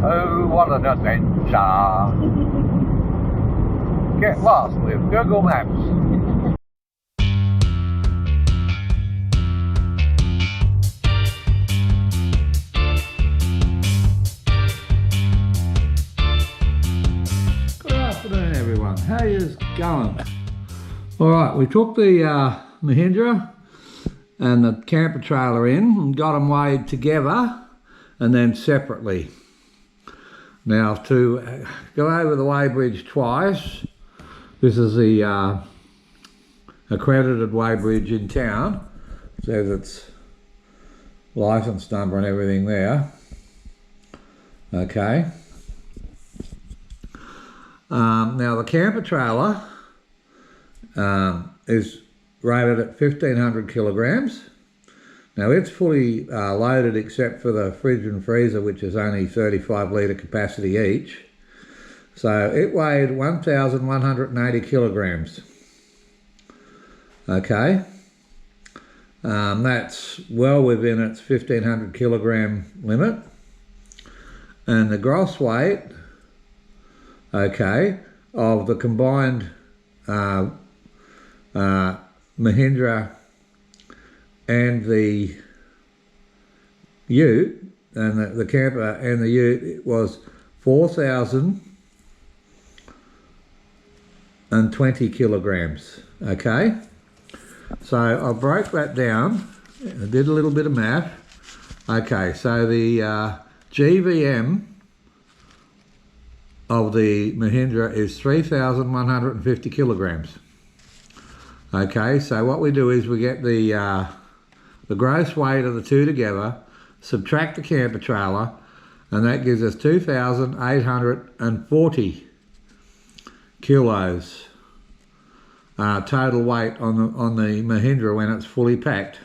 Oh, what an adventure! Get lost with Google Maps. Good afternoon, everyone. How is going? All right, we took the Mahindra and the camper trailer in and got them weighed together and then separately. Now, to go over the weighbridge twice, this is the accredited weighbridge in town. It says its license number and everything there. Okay. Now the camper trailer is rated at 1,500 kilograms. Now it's fully loaded except for the fridge and freezer, which is only 35 litre capacity each. So it weighed 1,180 kilograms. Okay. That's well within its 1,500 kilogram limit. And the gross weight, okay, of the combined Mahindra and the ute, and the camper and the ute, it was 4,020 kilograms. Okay, so I broke that down. I did a little bit of math. Okay, so the GVM of the Mahindra is 3,150 kilograms. Okay, so what we do is we get the gross weight of the two together, subtract the camper trailer, and that gives us 2,840 kilos total weight on the Mahindra when it's fully packed.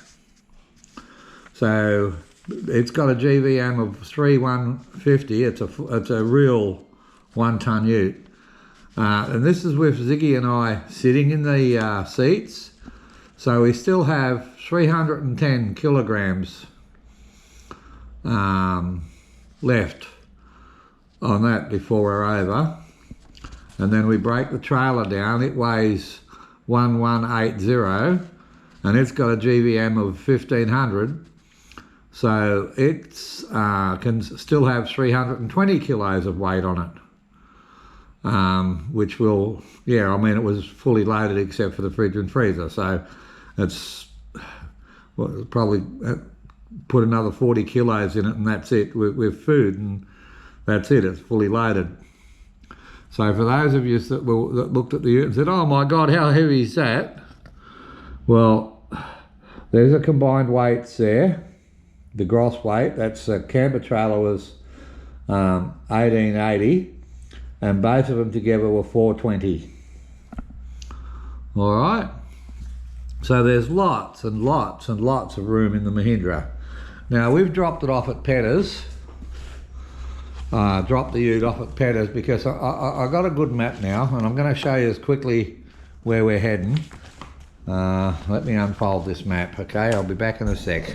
So it's got a GVM of 3,150. It's a real 1 ton ute. And this is with Ziggy and I sitting in the seats. So we still have 310 kilograms left on that before we're over. And then we break the trailer down. It weighs 1,180 and it's got a GVM of 1,500. So it's can still have 320 kilos of weight on it. Which will, yeah, I mean, it was fully loaded except for the fridge and freezer. So it's probably put another 40 kilos in it and that's it with food, and that's it, it's fully loaded. So for those of you that looked at the ute and said, oh my God, how heavy is that? Well, there's a combined weights there. The gross weight, that's a camper trailer was 1,880 and both of them together were 420. All right. So there's lots and lots and lots of room in the Mahindra. Now we've dropped it off at Petters. Dropped the ute off at Petters because I got a good map now and I'm going to show you as quickly where we're heading. Let me unfold this map, okay? I'll be back in a sec.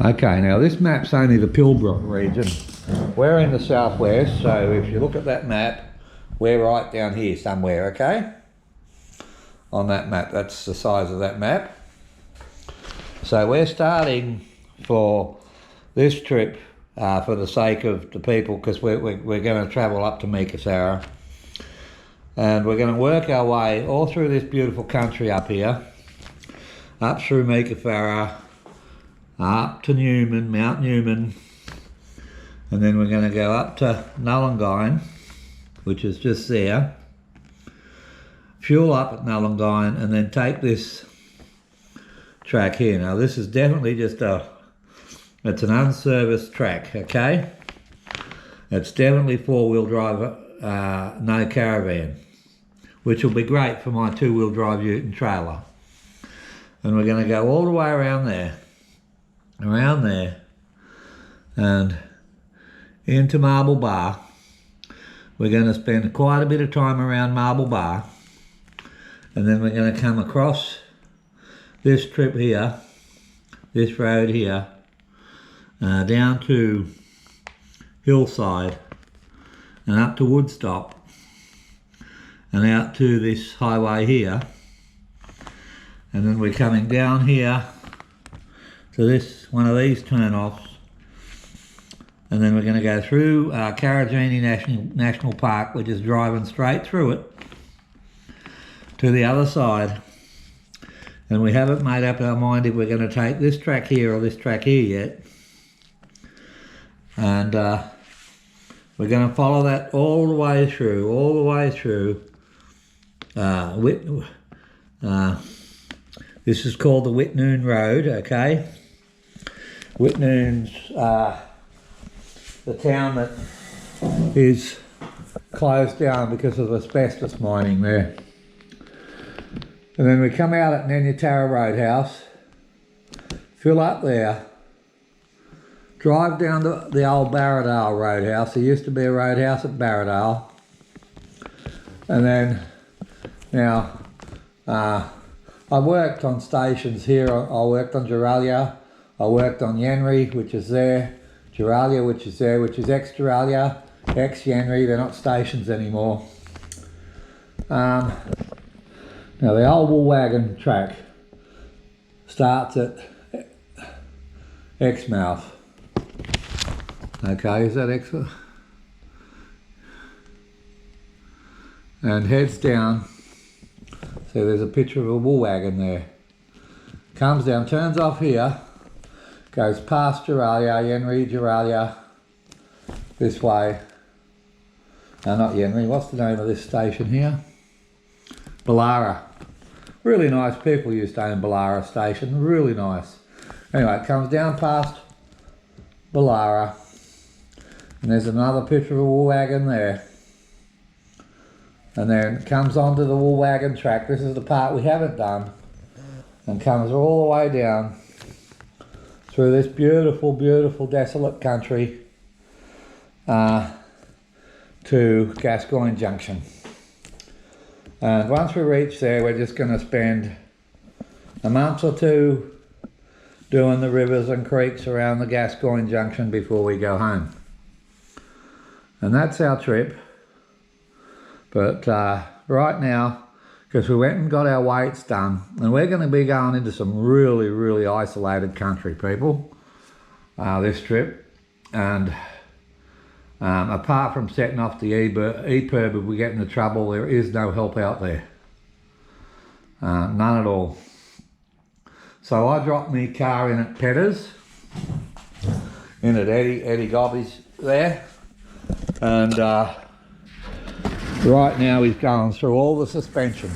Okay, now this map's only the Pilbara region. We're in the southwest, so if you look at that map, we're right down here somewhere, okay? On that map, that's the size of that map. So we're starting for this trip for the sake of the people, because we're going to travel up to Meekasara, and we're going to work our way all through this beautiful country up here, up through Meekasara, up to Newman, Mount Newman, and then we're going to go up to Nullagine, which is just there, fuel up at Nullagine, and then take this track here. Now this is definitely just it's an unserviced track, okay? It's definitely 4-wheel drive, no caravan, which will be great for my 2-wheel drive ute and trailer. And we're going to go all the way around there, and into Marble Bar. We're going to spend quite a bit of time around Marble Bar, and then we're going to come across this trip here, this road here, down to hillside and up to Woodstock and out to this highway here, and then we're coming down here to this one of these turn-offs, and then we're going to go through Karajini National Park. We're just driving straight through it to the other side, and we haven't made up our mind if we're going to take this track here or this track here yet, and we're going to follow that all the way through this is called the Whitnoon Road, okay? Whitnoon's the town that is closed down because of asbestos mining there. And then we come out at Nanyatara Roadhouse, fill up there, drive down to the old Barradale Roadhouse. There used to be a roadhouse at Barradale. And then, now, I worked on stations here. I worked on Geralia, I worked on Yenri, which is there, Geralia, which is there, which is ex-Geralia, ex-Yenri. They're not stations anymore. Now the old wool wagon track starts at Exmouth. Okay, is that Exmouth? And heads down. So there's a picture of a wool wagon there. Comes down, turns off here, goes past Geralia, Yenri, Geralia, this way. No, not Yenri, what's the name of this station here? Ballara. Really nice people used to own Ballara station, really nice. Anyway, it comes down past Ballara, and there's another picture of a wool wagon there. And then it comes onto the wool wagon track. This is the part we haven't done, and comes all the way down through this beautiful, beautiful desolate country to Gascoyne Junction. And once we reach there, we're just going to spend a month or two doing the rivers and creeks around the Gascoyne Junction before we go home. And that's our trip. But right now, because we went and got our weights done, and we're going to be going into some really, really isolated country, people, this trip. And apart from setting off the EPIRB, if we get into trouble, there is no help out there. None at all. So I dropped my car in at Petters, in at Eddie Gobby's there, and right now he's going through all the suspension.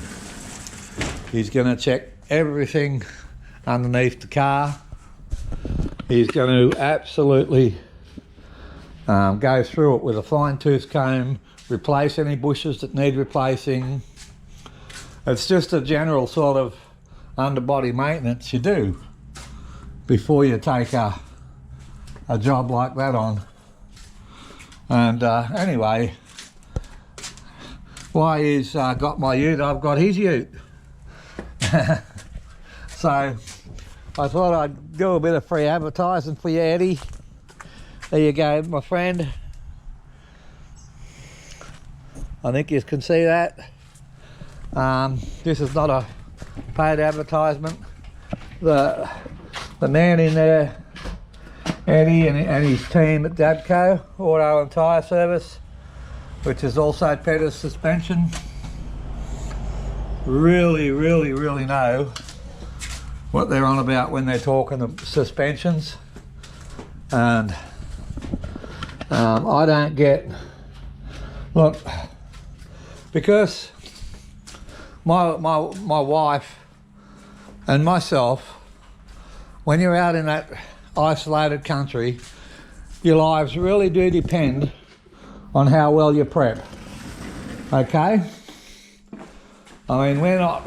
He's going to check everything underneath the car. He's going to absolutely go through it with a fine-tooth comb, replace any bushes that need replacing. It's just a general sort of underbody maintenance you do before you take a job like that on. And anyway, while he's got my ute, I've got his ute. So I thought I'd do a bit of free advertising for you, Eddie. There you go, my friend. I think you can see that. This is not a paid advertisement. The man in there, Eddie, and his team at Dabco Auto and Tyre Service, which is also Petters Suspension, really know what they're on about when they're talking the suspensions. And I don't get, look, because my wife and myself, when you're out in that isolated country, your lives really do depend on how well you prep, okay? I mean, we're not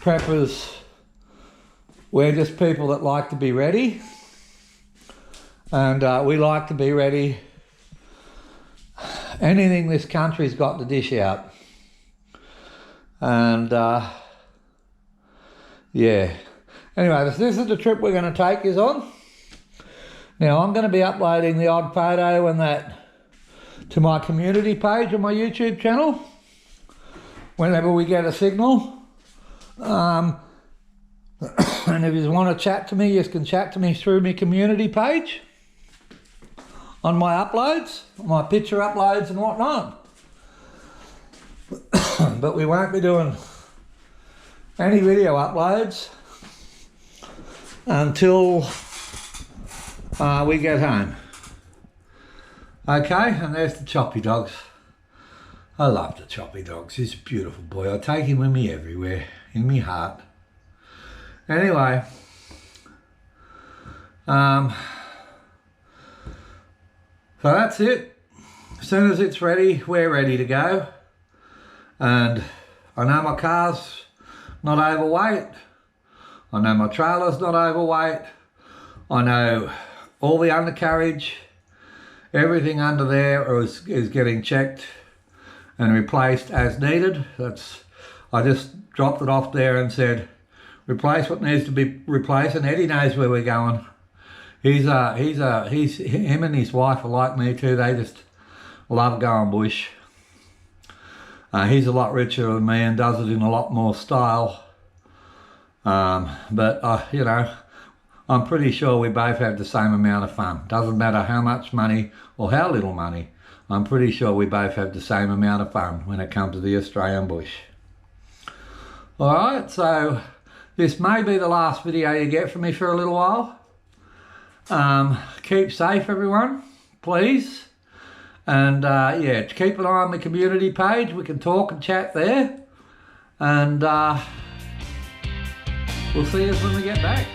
preppers, we're just people that like to be ready, and we like to be ready anything this country's got to dish out. And yeah, anyway, this is the trip we're going to take us on. Now I'm going to be uploading the odd photo when that to my community page on my YouTube channel whenever we get a signal. And if you want to chat to me, you can chat to me through my community page on my uploads, my picture uploads and whatnot. But we won't be doing any video uploads until we get home. Okay, and there's the choppy dogs. I love the choppy dogs. He's a beautiful boy. I take him with me everywhere, in my heart. Anyway, so that's it. As soon as it's ready, we're ready to go. And I know my car's not overweight. I know my trailer's not overweight. I know all the undercarriage, everything under there is getting checked and replaced as needed. I just dropped it off there and said, replace what needs to be replaced, and Eddie knows where we're going. Him and his wife are like me too. They just love going bush. He's a lot richer than me and does it in a lot more style. But you know, I'm pretty sure we both have the same amount of fun. Doesn't matter how much money or how little money. I'm pretty sure we both have the same amount of fun when it comes to the Australian bush. Alright, so this may be the last video you get from me for a little while. Keep safe, everyone, please. And yeah, keep an eye on the community page. We can talk and chat there. And we'll see us when we get back.